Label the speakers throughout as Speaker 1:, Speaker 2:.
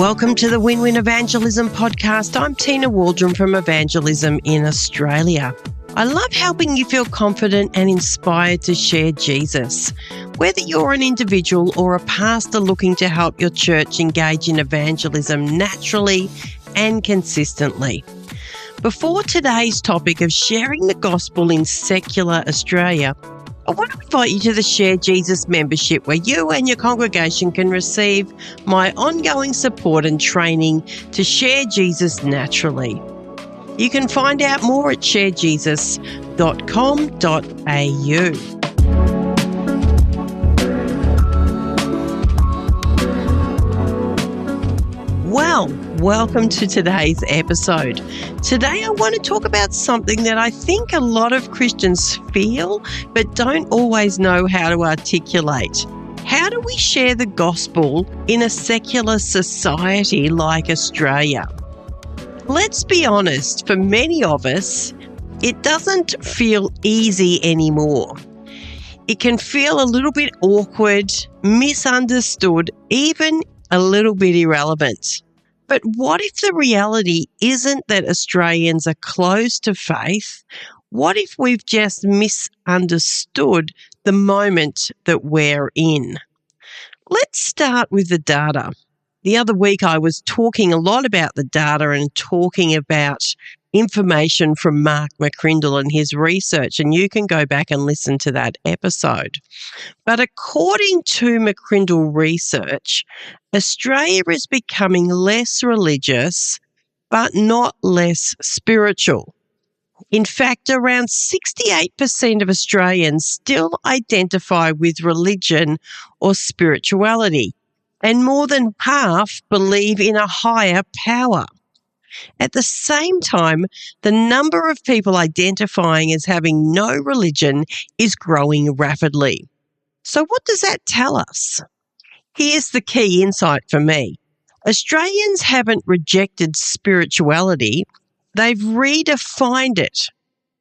Speaker 1: Welcome to the Win Win Evangelism Podcast. I'm Tina Waldrom from Evangelism in Australia. I love helping you feel confident and inspired to share Jesus. Whether you're an individual or a pastor looking to help your church engage in evangelism naturally and consistently. Before today's topic of sharing the gospel in secular Australia, I want to invite you to the Share Jesus membership where you and your congregation can receive my ongoing support and training to share Jesus naturally. You can find out more at sharejesus.com.au. Well, welcome to today's episode. Today I want to talk about something that I think a lot of Christians feel but don't always know how to articulate. How do we share the gospel in a secular society like Australia? Let's be honest, for many of us, it doesn't feel easy anymore. It can feel a little bit awkward, misunderstood, even a little bit irrelevant. But what if the reality isn't that Australians are closed to faith? What if we've just misunderstood the moment that we're in? Let's start with the data. The other week I was talking a lot about the data and talking about information from Mark McCrindle and his research, and you can go back and listen to that episode. But according to McCrindle research, Australia is becoming less religious, but not less spiritual. In fact, around 68% of Australians still identify with religion or spirituality, and more than half believe in a higher power. At the same time, the number of people identifying as having no religion is growing rapidly. So what does that tell us? Here's the key insight for me. Australians haven't rejected spirituality, they've redefined it.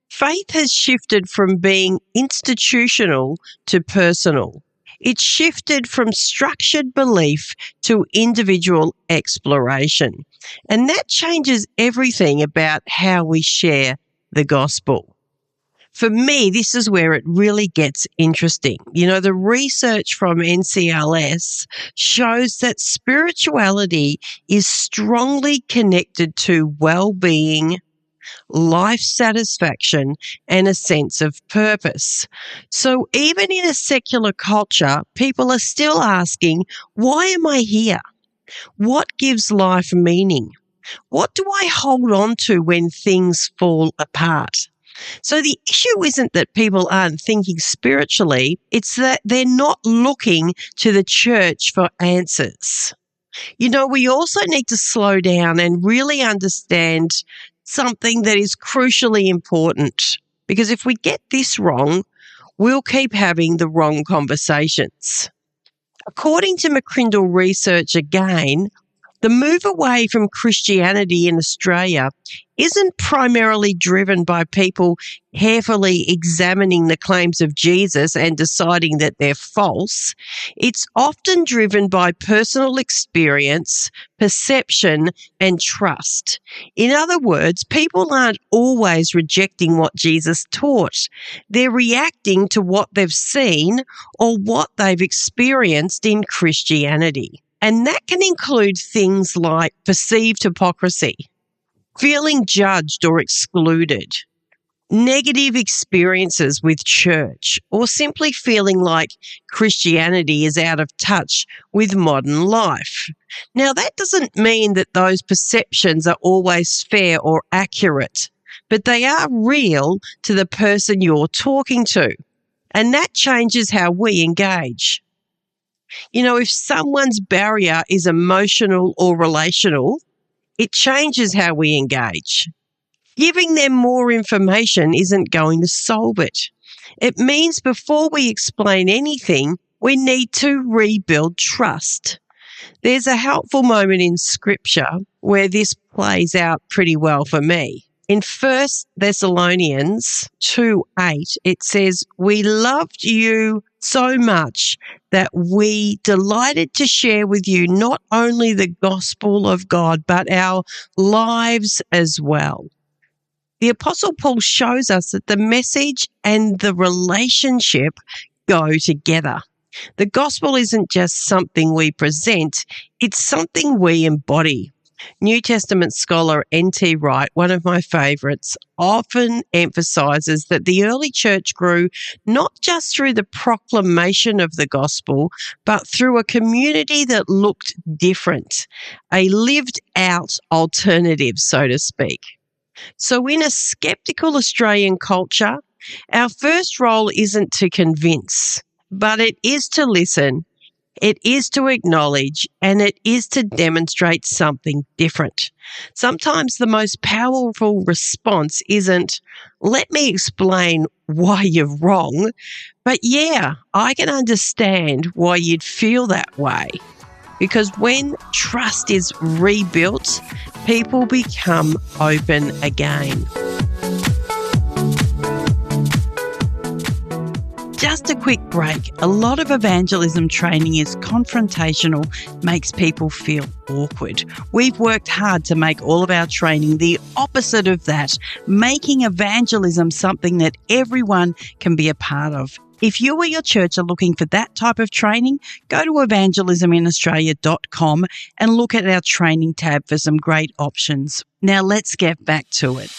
Speaker 1: Faith has shifted from being institutional to personal. It's shifted from structured belief to individual exploration. And that changes everything about how we share the gospel. For me, this is where it really gets interesting. You know, the research from NCLS shows that spirituality is strongly connected to well-being, life satisfaction, and a sense of purpose. So even in a secular culture, people are still asking, why am I here? What gives life meaning? What do I hold on to when things fall apart? So the issue isn't that people aren't thinking spiritually, it's that they're not looking to the church for answers. You know, we also need to slow down and really understand something that is crucially important, because if we get this wrong, we'll keep having the wrong conversations. According to McCrindle research again, the move away from Christianity in Australia isn't primarily driven by people carefully examining the claims of Jesus and deciding that they're false. It's often driven by personal experience, perception, and trust. In other words, people aren't always rejecting what Jesus taught. They're reacting to what they've seen or what they've experienced in Christianity. And that can include things like perceived hypocrisy, feeling judged or excluded, negative experiences with church, or simply feeling like Christianity is out of touch with modern life. Now, that doesn't mean that those perceptions are always fair or accurate, but they are real to the person you're talking to, and that changes how we engage. You know, if someone's barrier is emotional or relational, it changes how we engage. Giving them more information isn't going to solve it. It means before we explain anything, we need to rebuild trust. There's a helpful moment in Scripture where this plays out pretty well for me. In 1 Thessalonians 2:8, it says, "We loved you so much that we delighted to share with you not only the gospel of God, but our lives as well." The Apostle Paul shows us that the message and the relationship go together. The gospel isn't just something we present, it's something we embody. New Testament scholar N.T. Wright, one of my favourites, often emphasises that the early church grew not just through the proclamation of the gospel, but through a community that looked different, a lived out alternative, so to speak. So in a skeptical Australian culture, our first role isn't to convince, but it is to listen. It is to acknowledge, and it is to demonstrate something different. Sometimes the most powerful response isn't, "Let me explain why you're wrong," but "Yeah, I can understand why you'd feel that way." Because when trust is rebuilt, people become open again. Just a quick break. A lot of evangelism training is confrontational, makes people feel awkward. We've worked hard to make all of our training the opposite of that, making evangelism something that everyone can be a part of. If you or your church are looking for that type of training, go to evangelisminaustralia.com and look at our training tab for some great options. Now let's get back to it.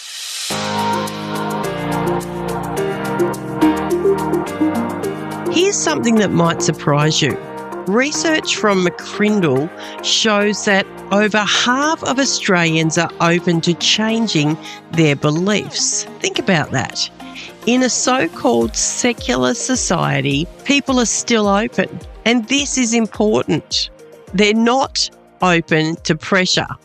Speaker 1: Here's something that might surprise you. Research from McCrindle shows that over half of Australians are open to changing their beliefs. Think about that. In a so-called secular society, people are still open, and this is important. They're not open to pressure.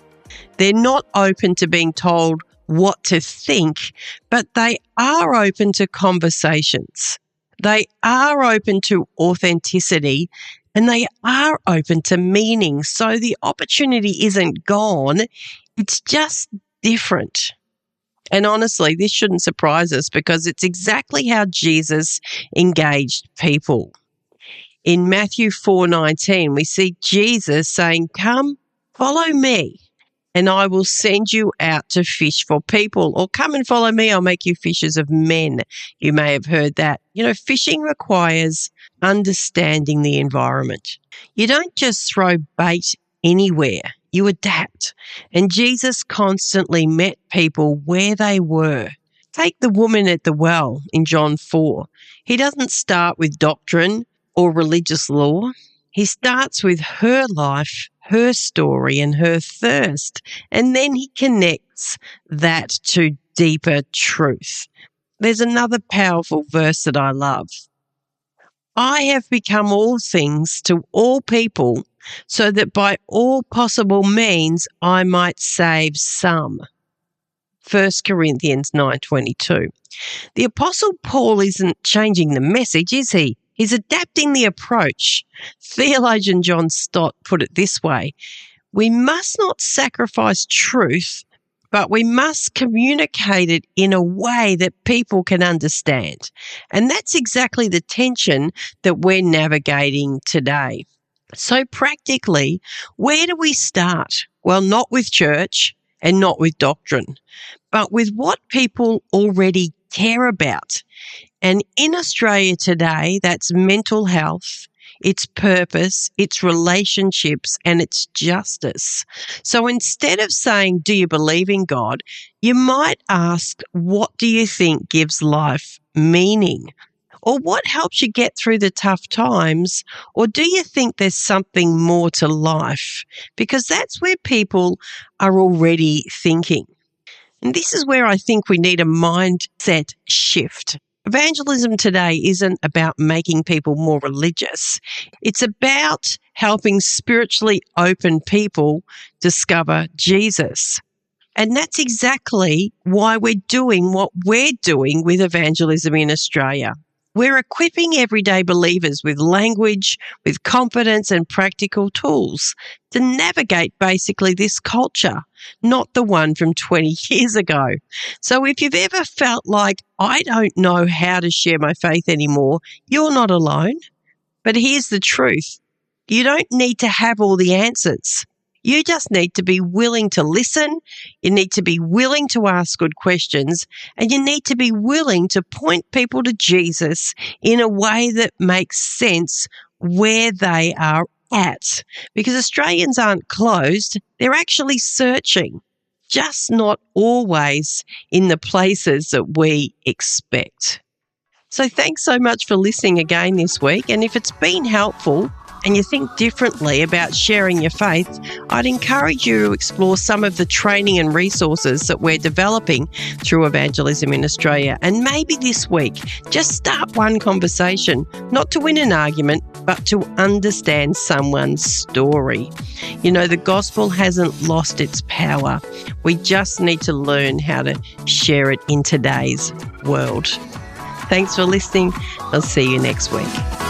Speaker 1: They're not open to being told what to think, but they are open to conversations. They are open to authenticity, and they are open to meaning. So the opportunity isn't gone, it's just different. And honestly, this shouldn't surprise us because it's exactly how Jesus engaged people. In Matthew 4:19, we see Jesus saying, "Come, follow me, and I will send you out to fish for people." Or, "Come and follow me, I'll make you fishers of men." You may have heard that. Fishing requires understanding the environment. You don't just throw bait anywhere. You adapt. And Jesus constantly met people where they were. Take the woman at the well in John 4. He doesn't start with doctrine or religious law. He starts with her life, her story, and her thirst. And then he connects that to deeper truth. There's another powerful verse that I love. "I have become all things to all people, so that by all possible means I might save some." 1 Corinthians 9:22. The Apostle Paul isn't changing the message, is he? He's adapting the approach. Theologian John Stott put it this way: "We must not sacrifice truth, but we must communicate it in a way that people can understand." And that's exactly the tension that we're navigating today. So practically, where do we start? Well, not with church and not with doctrine, but with what people already care about. And in Australia today, that's mental health, its purpose, its relationships, and its justice. So instead of saying, "Do you believe in God?" you might ask, "What do you think gives life meaning?" Or what helps you get through the tough times? Or do you think there's something more to life? Because that's where people are already thinking. And this is where I think we need a mindset shift. Evangelism today isn't about making people more religious. It's about helping spiritually open people discover Jesus. And that's exactly why we're doing what we're doing with evangelism in Australia. We're equipping everyday believers with language, with confidence and practical tools to navigate basically this culture, not the one from 20 years ago. So if you've ever felt like, I don't know how to share my faith anymore, you're not alone. But here's the truth. You don't need to have all the answers. You just need to be willing to listen, you need to be willing to ask good questions, and you need to be willing to point people to Jesus in a way that makes sense where they are at. Because Australians aren't closed, they're actually searching, just not always in the places that we expect. So thanks so much for listening again this week, and if it's been helpful, and you think differently about sharing your faith, I'd encourage you to explore some of the training and resources that we're developing through Evangelism in Australia. And maybe this week, just start one conversation, not to win an argument, but to understand someone's story. You know, the gospel hasn't lost its power. We just need to learn how to share it in today's world. Thanks for listening. I'll see you next week.